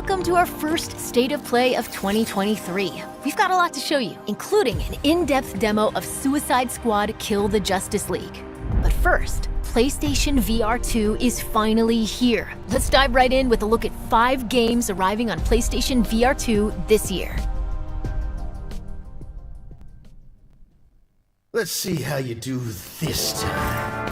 Welcome to our first State of Play of 2023. We've got a lot to show you, including an in-depth demo of Suicide Squad Kill the Justice League. But first, PlayStation VR 2 is finally here. Let's dive right in with a look at 5 games arriving on PlayStation VR 2 this year. Let's see how you do this time.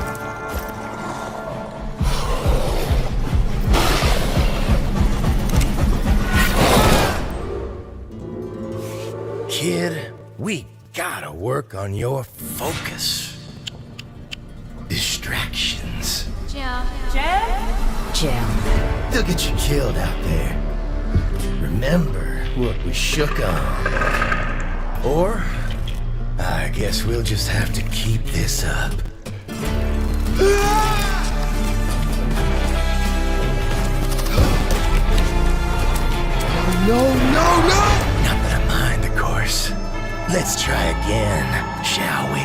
Kid, we gotta work on your focus. Distractions. Jim. They'll get you killed out there. Remember what we shook on. Or, I guess we'll just have to keep this up. No! Not that I mind, of course. Let's try again, shall we?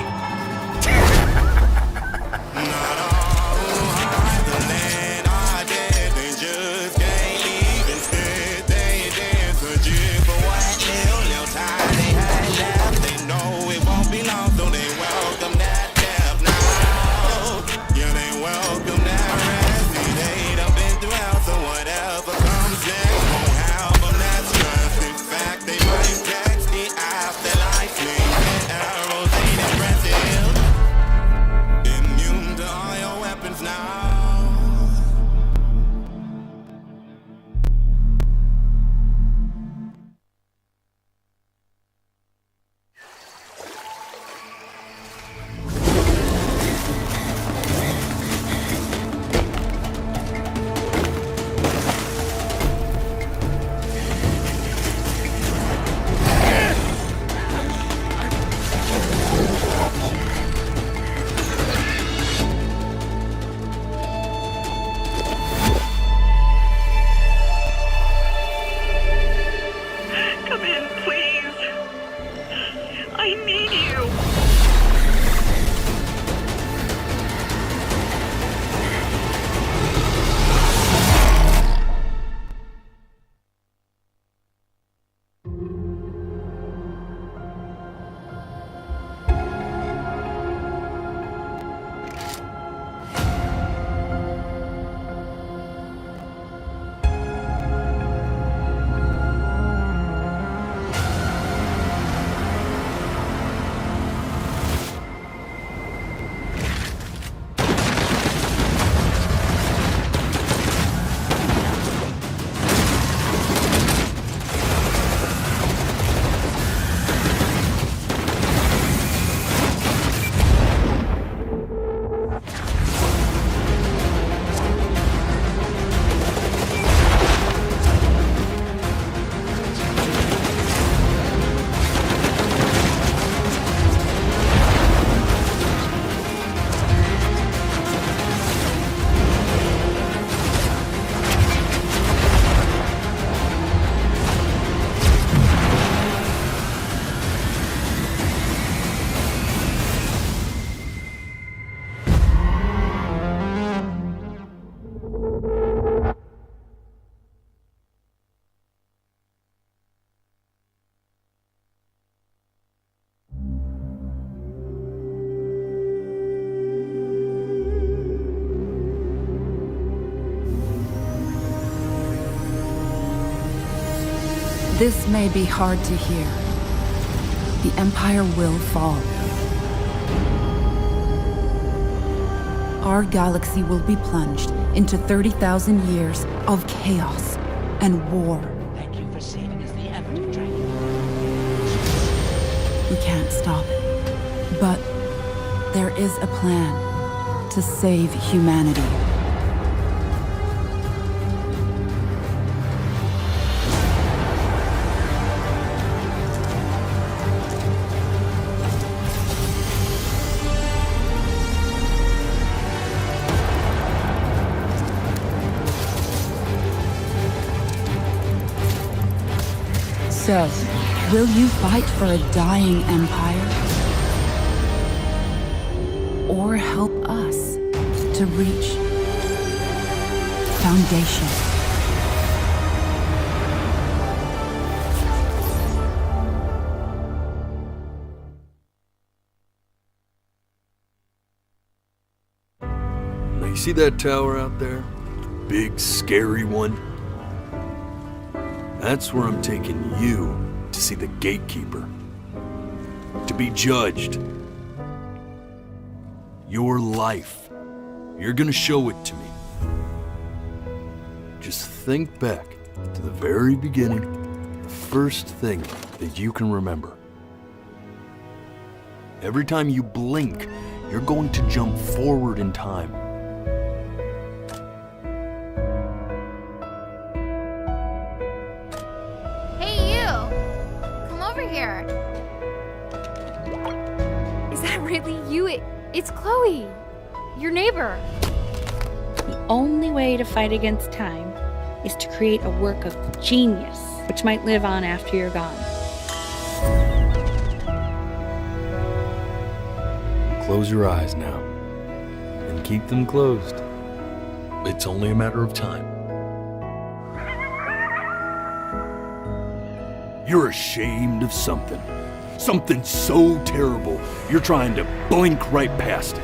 This may be hard to hear. The Empire will fall. Our galaxy will be plunged into 30,000 years of chaos and war. Thank you for saving us the effort, Dragon. We can't stop it. But there is a plan to save humanity. So, will you fight for a dying empire? Or help us to reach Foundation? see that tower out there? Big, scary one? That's where I'm taking you to see the gatekeeper. To be judged. Your life. You're gonna show it to me. Just think back to the very beginning, the first thing that you can remember. Every time you blink, you're going to jump forward in time. Hey, you! Come over here. Is that really you? It's Chloe, your neighbor. The only way to fight against time is to create a work of genius, which might live on after you're gone. Close your eyes now, and keep them closed. It's only a matter of time. You're ashamed of something. Something so terrible, you're trying to blink right past it.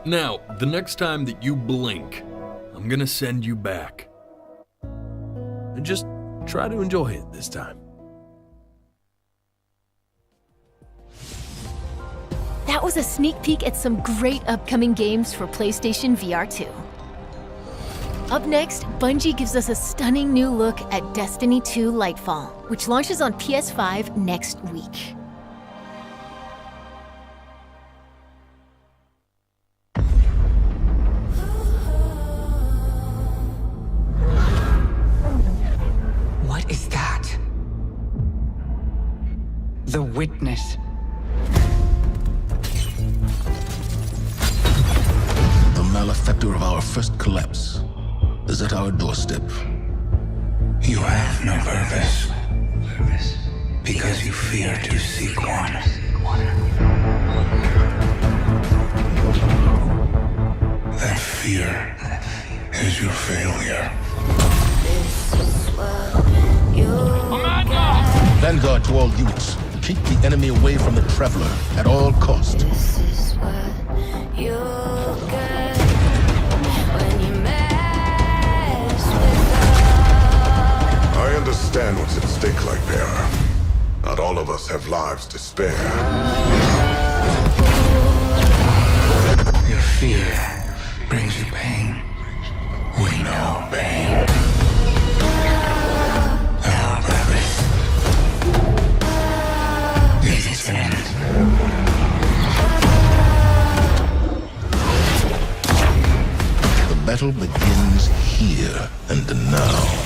Now, the next time that you blink, I'm gonna send you back. And just try to enjoy it this time. That was a sneak peek at some great upcoming games for PlayStation VR 2. Up next, Bungie gives us a stunning new look at Destiny 2 Lightfall, which launches on PS5 next week. What is that? The Witness. The malefactor of our first collapse is at our doorstep. You have no purpose, because you fear to seek one. That fear is your failure. Vanguard to all units. Keep the enemy away from the Traveler at all costs. I understand what's at stake, Lightbearer. Not all of us have lives to spare. Your fear brings you pain. We know pain. Our purpose is its end. The battle begins here and now.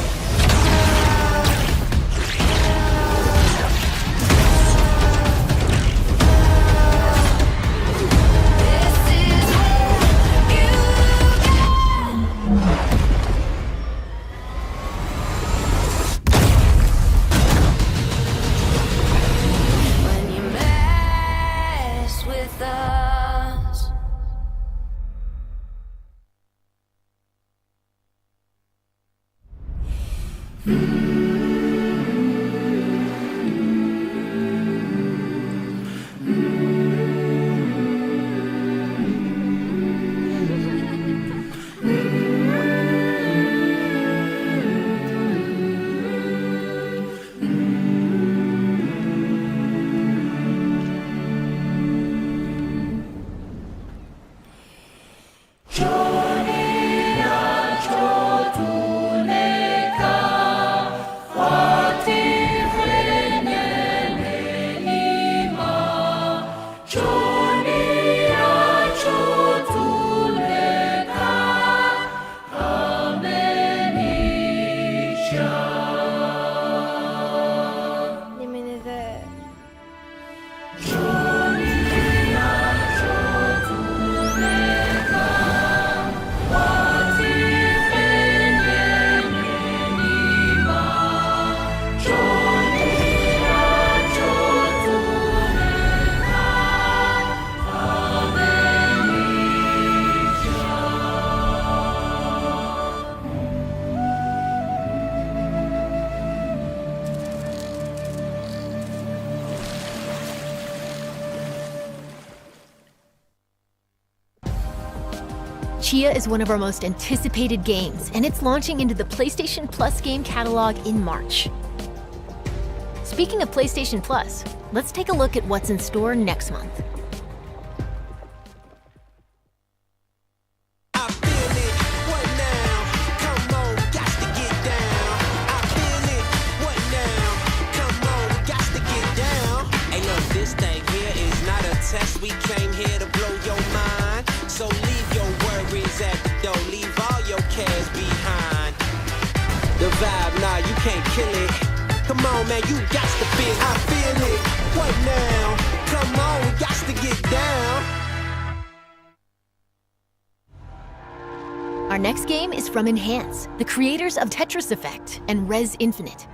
Chia is one of our most anticipated games, and it's launching into the PlayStation Plus game catalog in March. Speaking of PlayStation Plus, let's take a look at what's in store next month. We came here to blow your mind, so leave your worries at the door, leave all your cares behind. The vibe, nah, you can't kill it. Come on, man, you got to feel. I feel it. What now? Come on, we got to get down. Our next game is from Enhance, the creators of Tetris Effect and Res Infinite.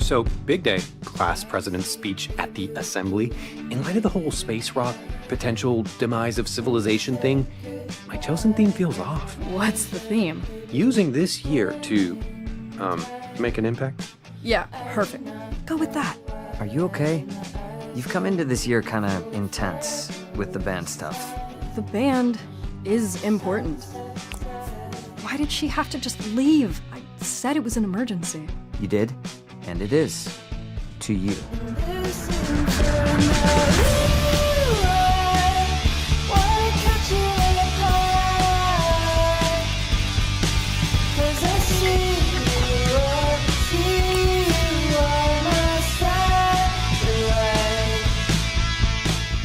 So, big day, class president's speech at the assembly. In light of the whole space rock, potential demise of civilization thing, my chosen theme feels off. What's the theme? Using this year to, make an impact? Yeah, perfect. Go with that. Are you okay? You've come into this year kind of intense with the band stuff. The band is important. Why did she have to just leave? I said it was an emergency. You did? And it is. To you.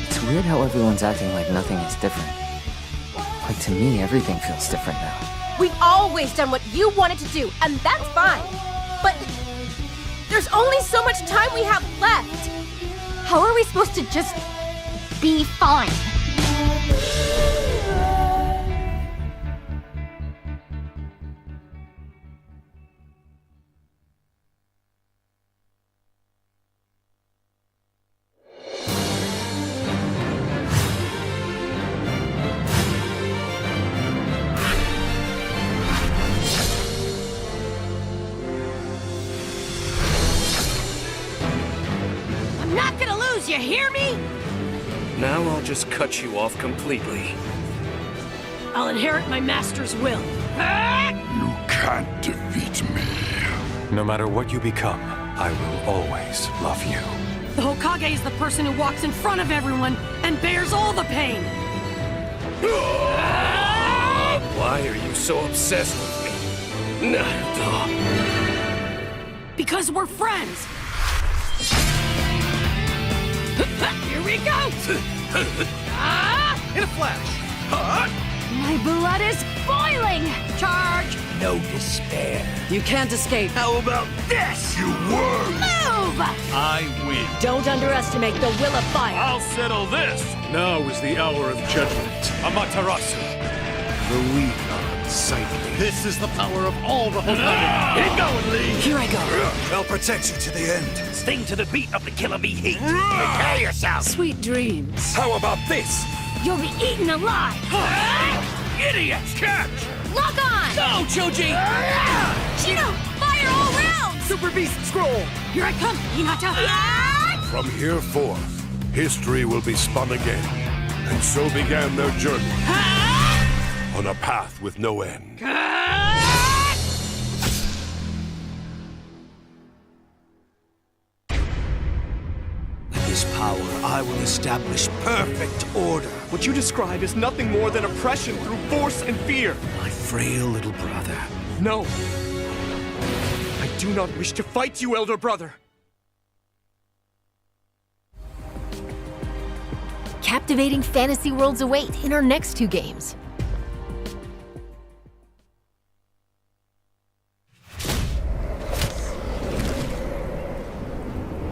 It's weird how everyone's acting like nothing is different. Like to me, everything feels different now. We've always done what you wanted to do, and that's fine. But there's only so much time we have left. How are we supposed to just be fine? You hear me? Now I'll just cut you off completely. I'll inherit my master's will. You can't defeat me. No matter what you become, I will always love you. The Hokage is the person who walks in front of everyone and bears all the pain. Why are you so obsessed with me? Naruto. Because we're friends. Here we go! In a flash. My blood is boiling! Charge! No despair. You can't escape. How about this? You were! Move! I win. Don't underestimate the will of fire. I'll settle this. Now is the hour of judgment. Amaterasu. The weak are unsightly. This is the power of all the Hokage. Keep going, Lee. Here I go. I'll protect you to the end. Sting to the beat of the killer bee heat. Prepare yourself. Sweet dreams. How about this? You'll be eaten alive! Idiots! Catch! Lock on! Go, Choji! Shino! Fire all rounds! Super Beast Scroll! Here I come, Hinata! From here forth, history will be spun again. And so began their journey. On a path with no end. With this power, I will establish perfect order. What you describe is nothing more than oppression through force and fear. My frail little brother. No. I do not wish to fight you, elder brother. Captivating fantasy worlds await in our next 2 games.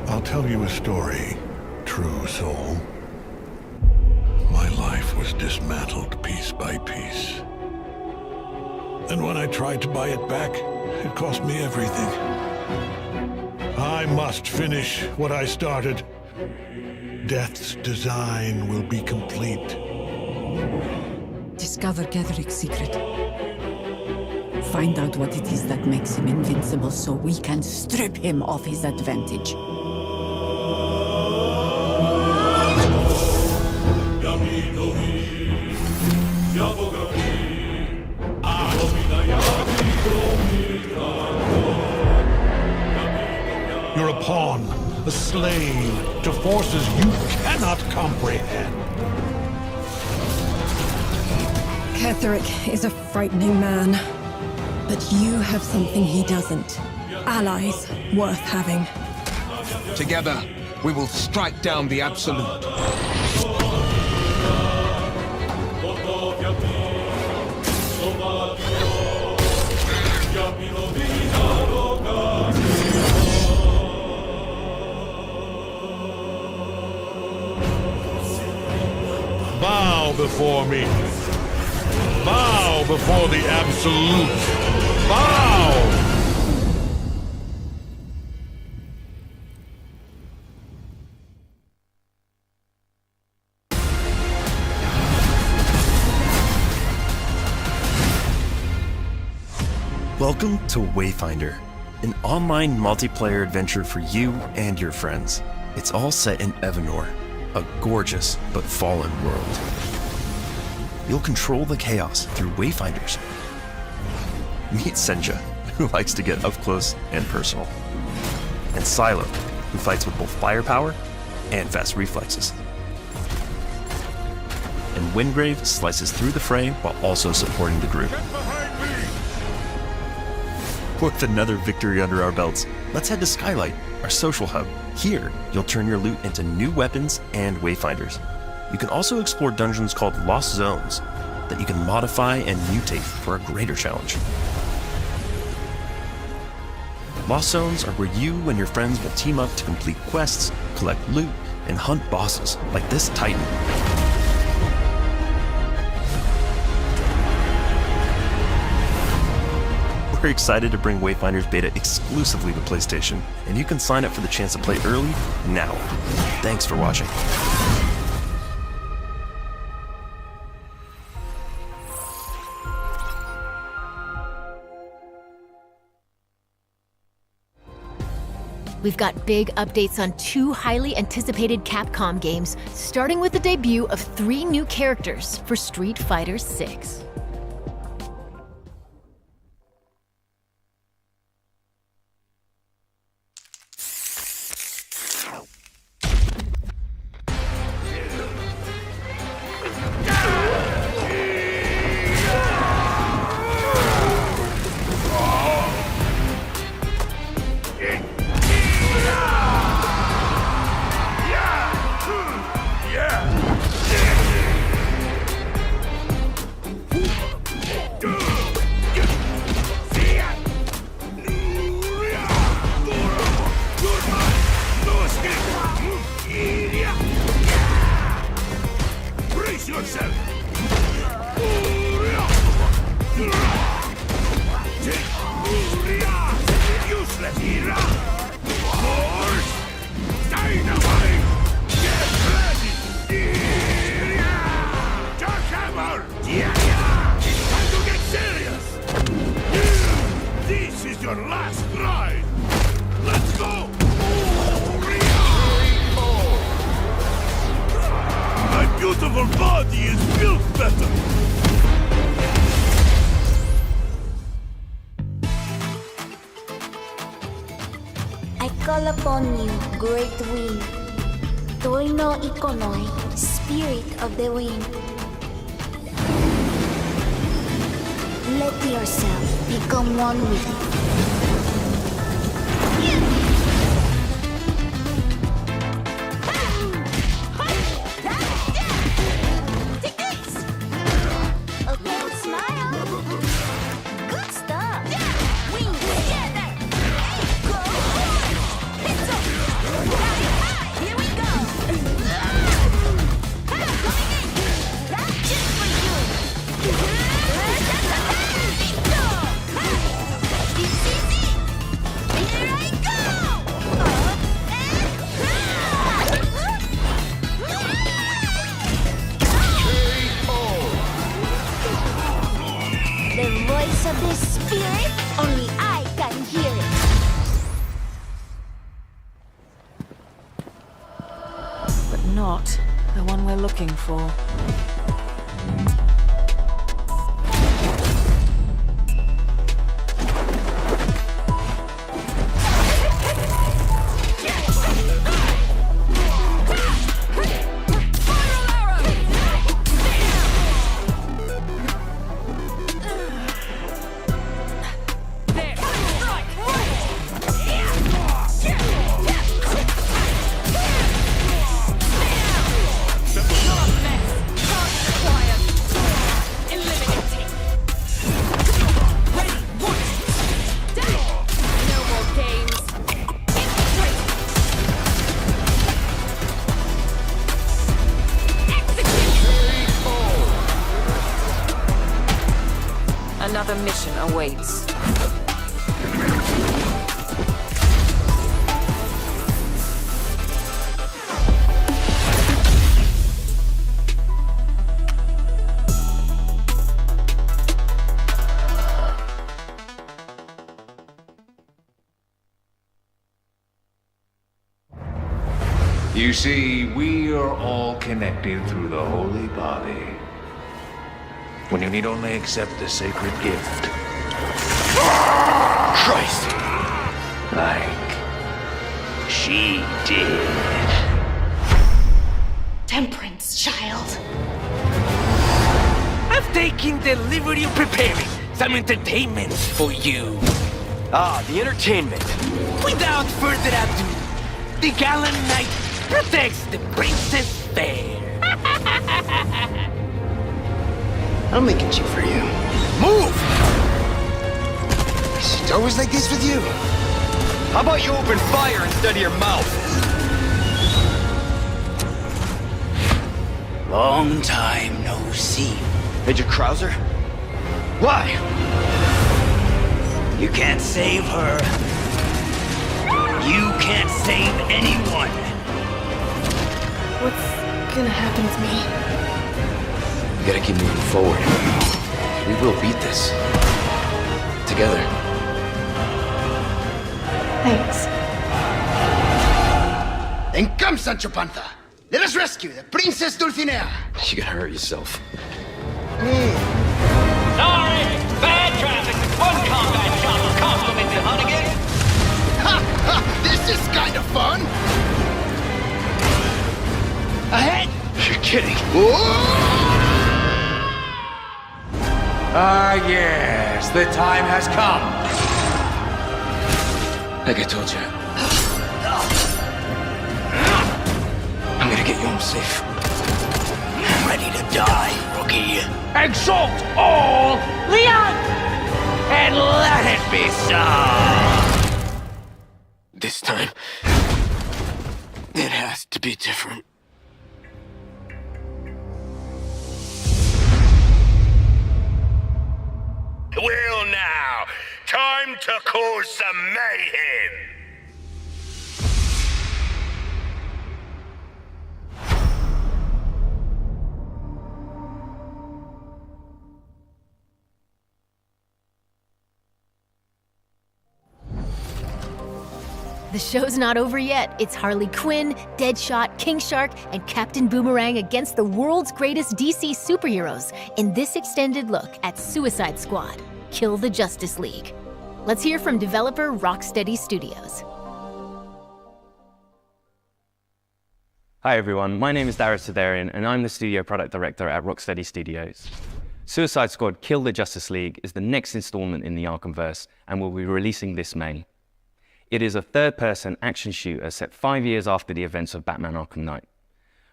I'll tell you a story, true soul. My life was dismantled piece by piece. And when I tried to buy it back, it cost me everything. I must finish what I started. Death's design will be complete. Discover Gedric's secret. Find out what it is that makes him invincible so we can strip him of his advantage. You're a pawn, a slave to forces you cannot comprehend. Ketherick is a frightening man. But you have something he doesn't. Allies worth having. Together, we will strike down the Absolute. Bow before me. Bow before the Absolute. Bow! Welcome to Wayfinder, an online multiplayer adventure for you and your friends. It's all set in Evanor, a gorgeous but fallen world. You'll control the chaos through Wayfinders. Meet Senja, who likes to get up close and personal, and Silo, who fights with both firepower and fast reflexes. And Wingrave slices through the fray while also supporting the group. With another victory under our belts, let's head to Skylight, our social hub. Here, you'll turn your loot into new weapons and Wayfinders. You can also explore dungeons called Lost Zones that you can modify and mutate for a greater challenge. Lost Zones are where you and your friends will team up to complete quests, collect loot, and hunt bosses like this Titan. We're excited to bring Wayfinder's beta exclusively to PlayStation, and you can sign up for the chance to play early now. Thanks for watching. We've got big updates on 2 highly anticipated Capcom games, starting with the debut of 3 new characters for Street Fighter 6. yourself! Useless! Force! Dynamite! Get ready! Dark hammer! Time to get serious! This is your last ride! Let's go! My beautiful body is built better! I call upon you, great wind. Toi no ikonoi, spirit of the wind. Let yourself become one with it. Okay, smile. Good stuff. Wings together. Go. Here we go. Just for you. Here I go. The voice of the spirit, only I can hear it. But not the one we're looking for. Another mission awaits. You see, we are all connected through the holy body. When you need only accept the sacred gift. Christ! Like she did. Temperance, child. I've taken the liberty of preparing some entertainment for you. Ah, the entertainment. Without further ado, the gallant knight protects the princess fair. I'll make it cheap for you. Move! Is it always like this with you? How about you open fire instead of your mouth? Long time no see. Major Krauser? Why? You can't save her. You can't save anyone. What's gonna happen to me? We gotta keep moving forward. We will beat this. Together. Thanks. Then come, Sancho Panza. Let us rescue the Princess Dulcinea. You're gonna hurt yourself. Sorry, bad traffic. One combat chopper complimented Hunnigan. Ha ha! This is kind of fun. Ahead! You're kidding. Ah, yes, the time has come. Like I told you. I'm gonna get you home safe. I'm ready to die, rookie. Exalt all, Leon! And let it be so! This time, it has to be different. to cause some mayhem. The show's not over yet. It's Harley Quinn, Deadshot, King Shark, and Captain Boomerang against the world's greatest DC superheroes in this extended look at Suicide Squad: Kill the Justice League. Let's hear from developer Rocksteady Studios. Hi everyone, my name is Darius Sidarian and I'm the studio product director at Rocksteady Studios. Suicide Squad: Kill the Justice League is the next installment in the Arkhamverse and will be releasing this May. It is a third-person action shooter set 5 years after the events of Batman Arkham Knight.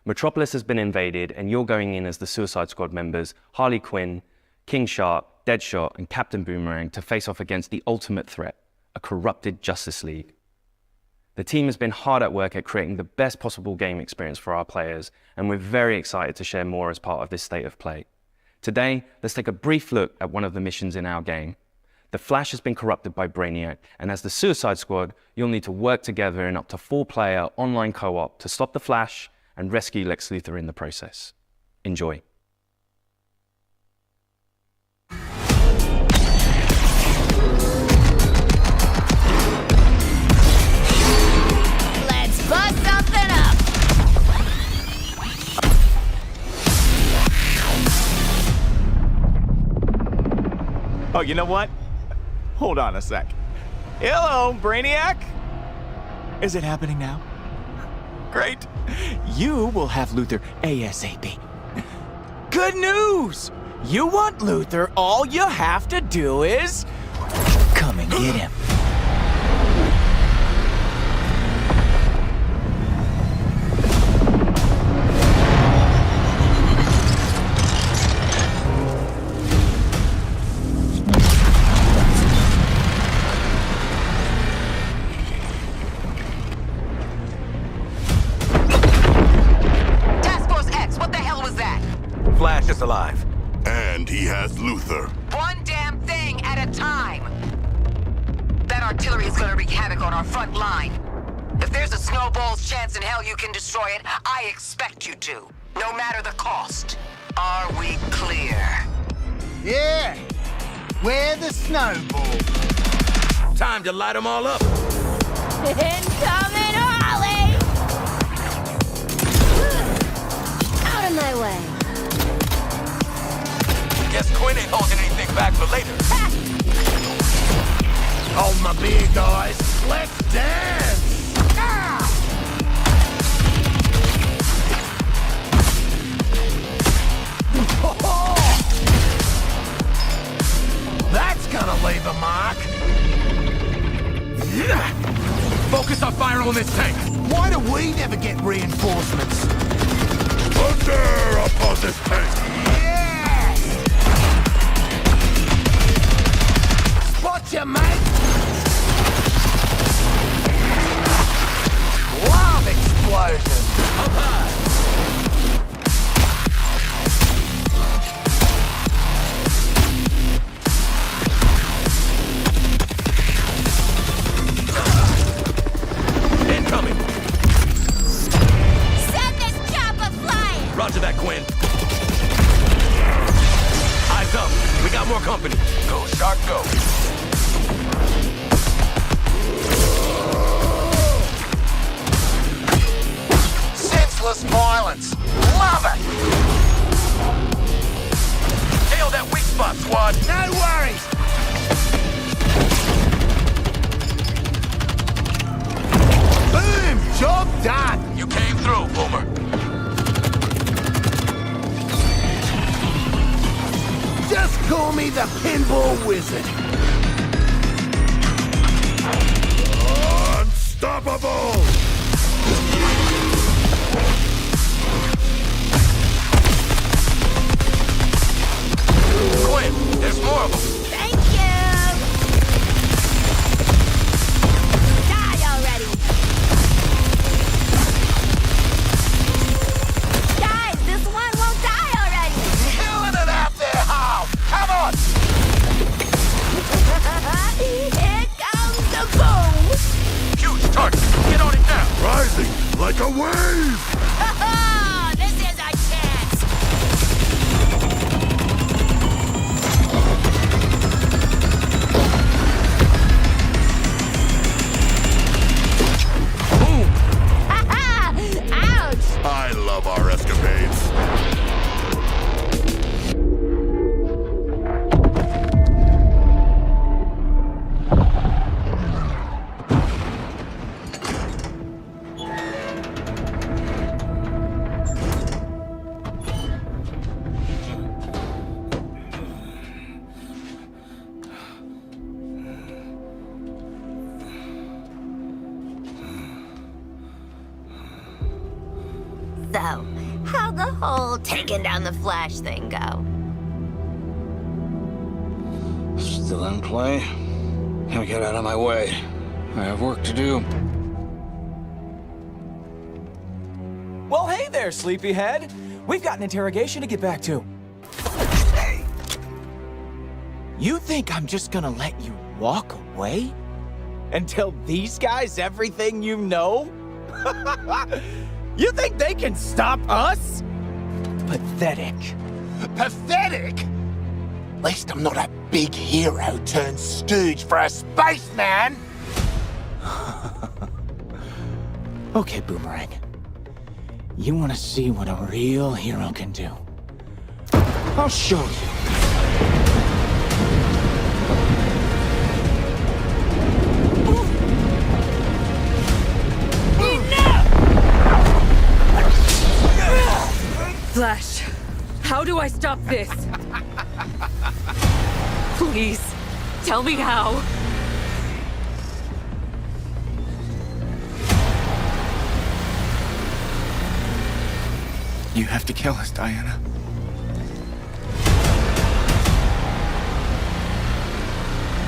Metropolis has been invaded and you're going in as the Suicide Squad members Harley Quinn, King Shark, Deadshot, and Captain Boomerang to face off against the ultimate threat, a corrupted Justice League. The team has been hard at work at creating the best possible game experience for our players, and we're very excited to share more as part of this state of play. Today, let's take a brief look at one of the missions in our game. The Flash has been corrupted by Brainiac, and as the Suicide Squad, you'll need to work together in up to 4-player online co-op to stop the Flash and rescue Lex Luthor in the process. Enjoy. Let's bust something up! Oh, you know what? Hold on a sec. Hello, Brainiac! Is it happening now? Great. You will have Luthor ASAP. Good news! You want Luthor, all you have to do is... come and get him. Flash is alive. And he has Luthor. One damn thing at a time. That artillery is gonna wreak havoc on our front line. If there's a snowball's chance in hell you can destroy it, I expect you to. No matter the cost. Are we clear? Yeah! Where the snowball? Time to light them all up. Incoming Harley! Out of my way. Guess Quinn ain't holding anything back for later. Hold my beer, guys. Let's dance! That's gonna leave a mark. Focus on fire on this tank. Why do we never get reinforcements? Thunder upon this tank! Spot you, mate! Love explosion! Up high! Incoming! Send this chopper flying! Roger that, Quinn. Eyes up. We got more company. Go, Shark, go. Senseless violence! Love it! Nail that weak spot, squad. No worries! Boom! Job done! You came through, Boomer. Just call me the Pinball Wizard. Unstoppable! Quinn, there's more of them. Thank you! Die already! Guys, this one won't die already! Killing it out there, Hal! Come on! Incoming! So, how'd the whole taking down the Flash thing go? Still in play? Now get out of my way. I have work to do. Well, hey there, sleepyhead. We've got an interrogation to get back to. Hey. You think I'm just gonna let you walk away? And tell these guys everything you know? You think they can stop us? Pathetic. Pathetic? At least I'm not a big hero turned stooge for a spaceman. Okay, Boomerang. You want to see what a real hero can do? I'll show you. Flash, how do I stop this? Please, tell me how. You have to kill us, Diana.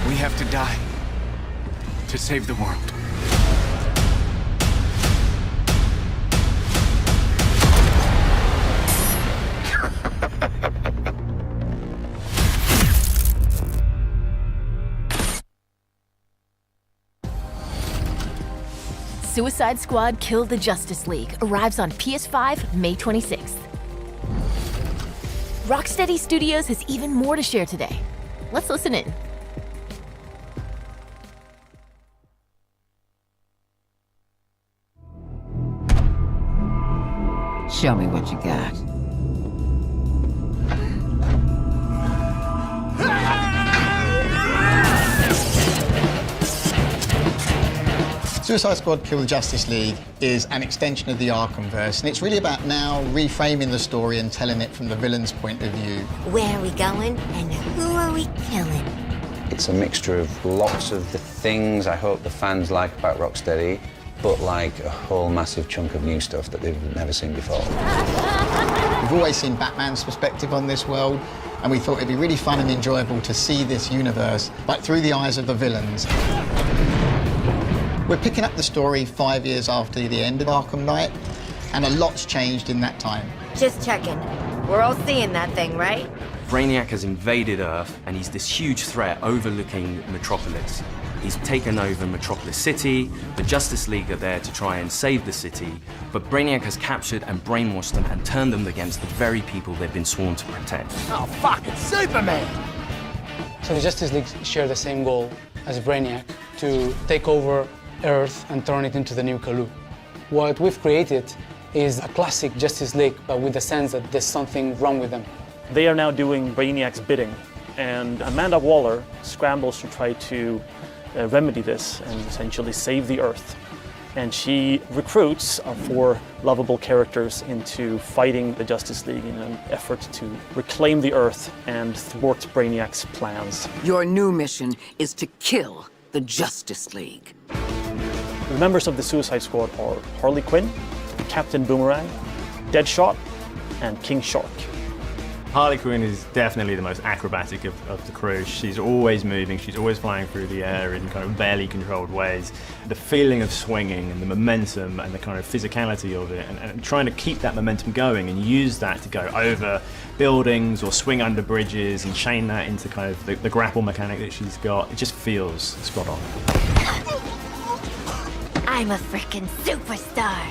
We have to die to save the world. Suicide Squad Kill the Justice League arrives on PS5 May 26th. Rocksteady Studios has even more to share today. Let's listen in. Show me what you got. Suicide Squad Kill the Justice League is an extension of the Arkhamverse, and it's really about now reframing the story and telling it from the villain's point of view. Where are we going, and who are we killing? It's a mixture of lots of the things I hope the fans like about Rocksteady, but like a whole massive chunk of new stuff that they've never seen before. We've always seen Batman's perspective on this world, and we thought it'd be really fun and enjoyable to see this universe, like through the eyes of the villains. We're picking up the story 5 years after the end of Arkham Knight, and a lot's changed in that time. Just checking. We're all seeing that thing, right? Brainiac has invaded Earth, and he's this huge threat overlooking Metropolis. He's taken over Metropolis City. The Justice League are there to try and save the city, but Brainiac has captured and brainwashed them and turned them against the very people they've been sworn to protect. Oh, fuck, it's Superman! So the Justice League share the same goal as Brainiac, to take over Earth and turn it into the new Kalu. What we've created is a classic Justice League, but with the sense that there's something wrong with them. They are now doing Brainiac's bidding, and Amanda Waller scrambles to try to remedy this and essentially save the Earth. And she recruits our 4 lovable characters into fighting the Justice League in an effort to reclaim the Earth and thwart Brainiac's plans. Your new mission is to kill the Justice League. The members of the Suicide Squad are Harley Quinn, Captain Boomerang, Deadshot, and King Shark. Harley Quinn is definitely the most acrobatic of the crew. She's always moving, she's always flying through the air in kind of barely controlled ways. The feeling of swinging and the momentum and the kind of physicality of it, and trying to keep that momentum going and use that to go over buildings or swing under bridges and chain that into kind of the grapple mechanic that she's got. It just feels spot on. I'm a frickin' superstar.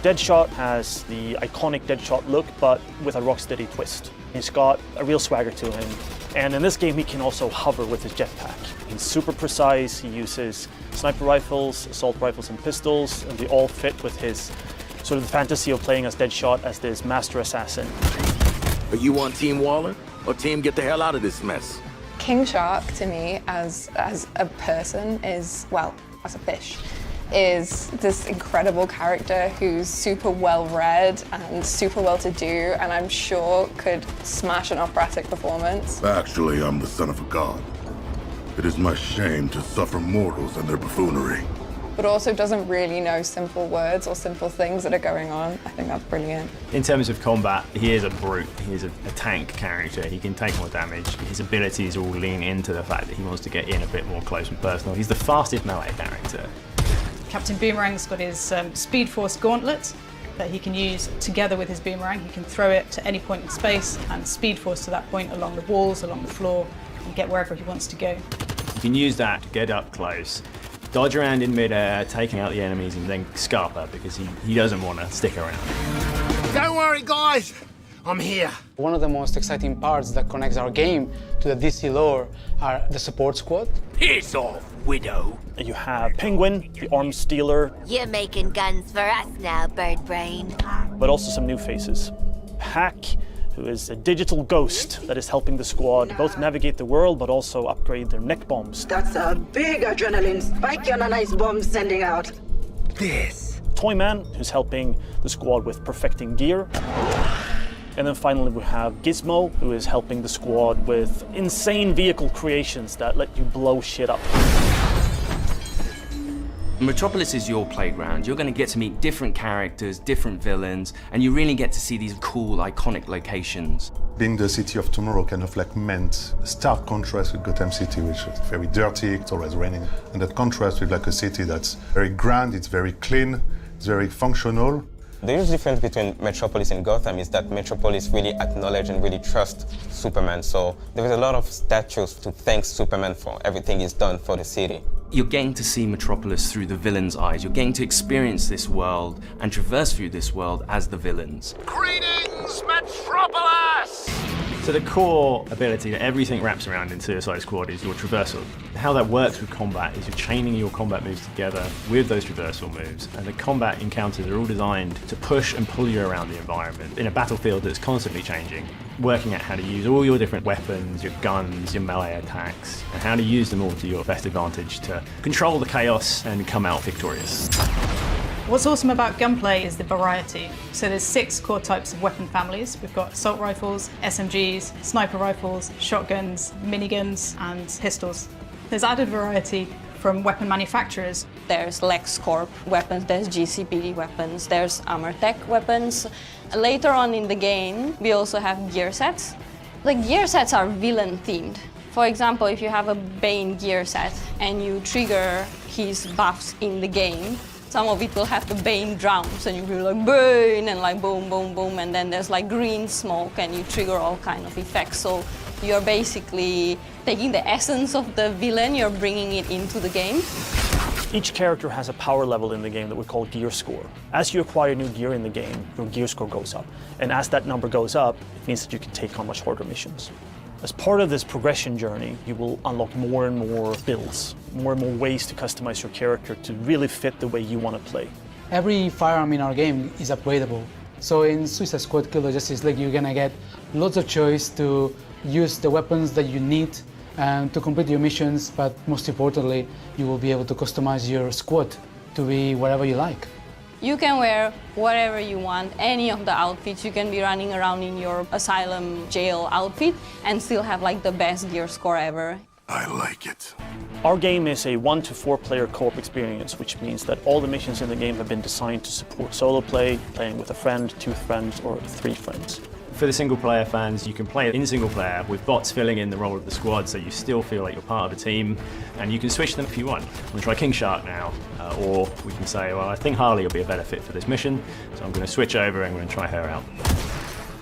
Deadshot has the iconic Deadshot look, but with a Rocksteady twist. He's got a real swagger to him, and in this game he can also hover with his jetpack. He's super precise, he uses sniper rifles, assault rifles and pistols, and they all fit with his sort of the fantasy of playing as Deadshot as this master assassin. Are you on Team Waller, or Team Get the Hell Out of This Mess? King Shark, to me, as a person, is, well, as a fish, is this incredible character who's super well-read and super well-to-do, and I'm sure could smash an operatic performance. Actually, I'm the son of a god. It is my shame to suffer mortals and their buffoonery. but also doesn't really know simple words or simple things that are going on. I think that's brilliant. In terms of combat, he is a brute. He is a tank character. He can take more damage. His abilities all lean into the fact that he wants to get in a bit more close and personal. He's the fastest melee character. Captain Boomerang's got his Speed Force gauntlet that he can use together with his boomerang. He can throw it to any point in space and Speed Force to that point along the walls, along the floor, and get wherever he wants to go. You can use that to get up close, dodge around in midair, taking out the enemies, and then scarper because he doesn't want to stick around. Don't worry, guys. I'm here. One of the most exciting parts that connects our game to the DC lore are the support squad. Piss off, Widow. You have Penguin, the arms stealer, You're making guns for us now, Bird Brain. but also some new faces. Hack, who is a digital ghost that is helping the squad both navigate the world but also upgrade their neck bombs. That's a big adrenaline spike on a nice bomb sending out. This. Toyman, who's helping the squad with perfecting gear. And then finally we have Gizmo, who is helping the squad with insane vehicle creations that let you blow shit up. Metropolis is your playground. You're going to get to meet different characters, different villains, and you really get to see these cool, iconic locations. Being the city of tomorrow kind of like meant a stark contrast with Gotham City, which is very dirty, it's always raining. And that contrast with like a city that's very grand, it's very clean, it's very functional. The huge difference between Metropolis and Gotham is that Metropolis really acknowledge and really trust Superman. So there is a lot of statues to thank Superman for everything he's done for the city. You're getting to see Metropolis through the villain's eyes. You're getting to experience this world and traverse through this world as the villains. Greetings, Metropolis! So the core ability that everything wraps around in Suicide Squad is your traversal. How that works with combat is you're chaining your combat moves together with those traversal moves, and the combat encounters are all designed to push and pull you around the environment in a battlefield that's constantly changing, working out how to use all your different weapons, your guns, your melee attacks, and how to use them all to your best advantage to control the chaos and come out victorious. What's awesome about gunplay is the variety. So there's 6 core types of weapon families. We've got assault rifles, SMGs, sniper rifles, shotguns, miniguns, and pistols. There's added variety from weapon manufacturers. There's LexCorp weapons, there's GCPD weapons, there's ArmorTech weapons. Later on in the game, we also have gear sets. The gear sets are villain themed. For example, if you have a Bane gear set and you trigger his buffs in the game, some of it will have the Bane drums and you will like Bane and like boom, boom, boom, and then there's like green smoke and you trigger all kind of effects. So you're basically taking the essence of the villain, you're bringing it into the game. Each character has a power level in the game that we call gear score. As you acquire new gear in the game, your gear score goes up. And as that number goes up, it means that you can take on much harder missions. As part of this progression journey, you will unlock more and more builds, more and more ways to customize your character to really fit the way you want to play. Every firearm in our game is upgradable. So in Suicide Squad Kill the Justice League, you're gonna get lots of choice to use the weapons that you need to complete your missions, but most importantly, you will be able to customize your squad to be whatever you like. You can wear whatever you want, any of the outfits. You can be running around in your asylum jail outfit and still have like the best gear score ever. I like it. Our game is a 1 to 4 player co-op experience, which means that all the missions in the game have been designed to support solo play, playing with a friend, 2 friends, or 3 friends. For the single-player fans, you can play it in single-player with bots filling in the role of the squad, so you still feel like you're part of a team, and you can switch them if you want. I'm going to try King Shark now, or we can say, well, I think Harley will be a better fit for this mission, so I'm going to switch over and I'm going to try her out.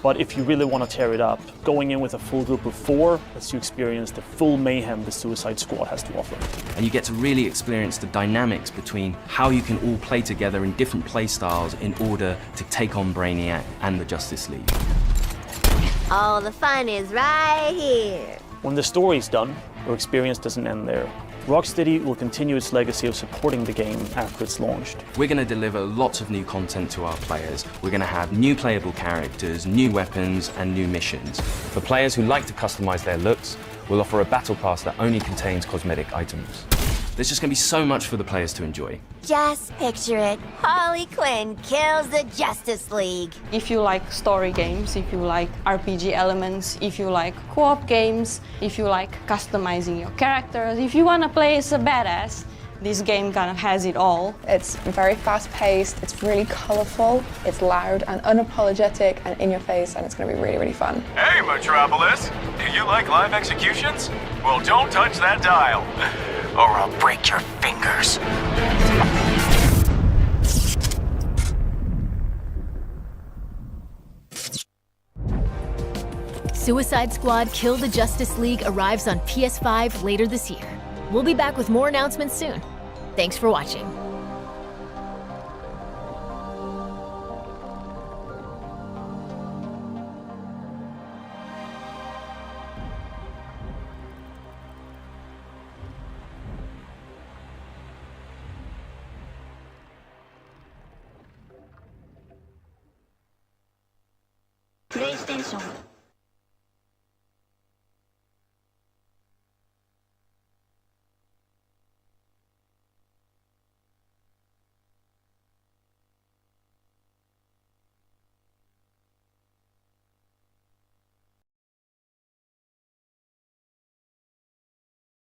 But if you really want to tear it up, going in with a full group of 4 lets you experience the full mayhem the Suicide Squad has to offer. And you get to really experience the dynamics between how you can all play together in different play styles in order to take on Brainiac and the Justice League. All the fun is right here. When the story's done, your experience doesn't end there. Rocksteady will continue its legacy of supporting the game after it's launched. We're going to deliver lots of new content to our players. We're going to have new playable characters, new weapons, and new missions. For players who like to customize their looks, we'll offer a battle pass that only contains cosmetic items. There's just going to be so much for the players to enjoy. Just picture it. Harley Quinn kills the Justice League. If you like story games, if you like RPG elements, if you like co-op games, if you like customizing your characters, if you want to play as a badass, This game kind of has it all. It's very fast-paced, it's really colourful, it's loud and unapologetic and in your face, and it's going to be really, really fun. Hey, Metropolis! Do you like live executions? Well, don't touch that dial, or I'll break your fingers. Suicide Squad Kill the Justice League arrives on PS5 later this year. We'll be back with more announcements soon. Thanks for watching. PlayStation